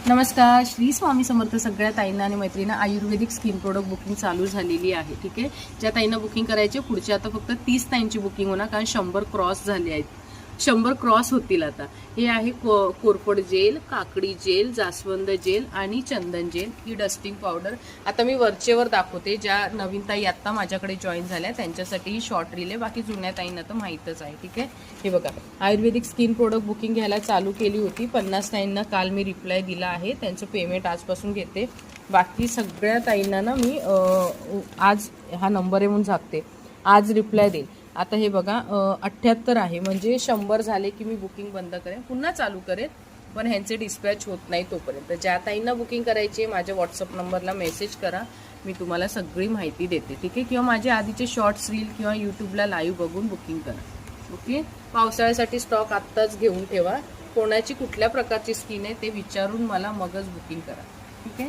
नमस्कार, श्री स्वामी समर्थ. सगळ्या ताईंना आणि मैत्रिणींना आयुर्वेदिक स्किन प्रोडक्ट बुकिंग चालू झालेली आहे. ठीक आहे, ज्या ताईंना बुकिंग करायची पुढची आता फक्त 30 ताईंची बुकिंग होणार, कारण 100 क्रॉस झाली आहेत. 100 क्रॉस होतील आता. हे आहे कोरफड जेल, काकडी जेल, जास्वंद जेल आणि चंदन जेल. ही डस्टिंग पावडर आता मी वरचेवर दाखवते. ज्या नवीन ताई आता माझ्याकडे जॉईन झाल्या त्यांच्यासाठी ही शॉर्ट रील आहे, बाकी जुन्या ताईंना तर माहीतच आहे. ठीक आहे, हे बघा, आयुर्वेदिक स्किन प्रोडक्ट बुकिंग घ्यायला चालू केली होती. 50 ताईंना काल मी रिप्लाय दिला आहे, त्यांचं पेमेंट आजपासून घेते. बाकी सगळ्या ताईंना ना मी आज हा नंबर आहे म्हणून सांगते, आज रिप्लाय देईल. आता हे बघा 78 आहे, म्हणजे 100 झाले की मी बुकिंग बंद करेन, पुन्हा चालू करेन, पण ह्यांचे डिस्पॅच होत नाही तोपर्यंत. ज्या ताईंना बुकिंग करायची आहे माझ्या व्हॉट्सअप नंबरला मेसेज करा, मी तुम्हाला सगळी माहिती देते. ठीक आहे, किंवा माझे आधीचे शॉर्ट्स रील किंवा यूट्यूबला लाईव्ह बघून बुकिंग करा. ओके, पावसाळ्यासाठी स्टॉक आत्ताच घेऊन ठेवा. कोणाची कुठल्या प्रकारची स्किन आहे ते विचारून मला मगच बुकिंग करा. ठीक आहे,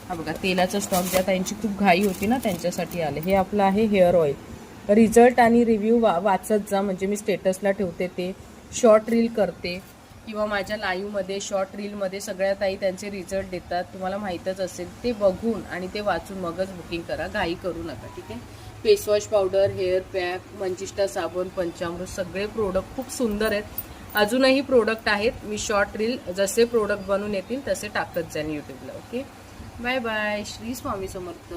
हा बघा तेलाचा स्टॉक, ज्या ताईंची खूप घाई होती ना त्यांच्यासाठी आले. हे आपलं आहे हेअर ऑइल. रिझल्ट आणि रिव्ह्यू वाचत जा, म्हणजे मी स्टेटसला ठेवते ते. शॉर्ट रील करते किंवा माझ्या लाईव्हमध्ये शॉर्ट रीलमध्ये सगळ्या ताई त्यांचे रिझल्ट देतात, तुम्हाला माहीतच असेल. ते बघून आणि ते वाचून मगच बुकिंग करा, घाई करू नका. ठीक आहे, फेसवॉश पावडर, हेअर पॅक, मंचिष्टा साबण, पंचामृत, सगळे प्रोडक्ट खूप सुंदर आहेत. अजूनही प्रोडक्ट आहेत. मी शॉर्ट रील जसे प्रोडक्ट बनवून येतील तसे टाकत जाईन यूट्यूबला. Okay, bye bye. Shri Swami समर्थ.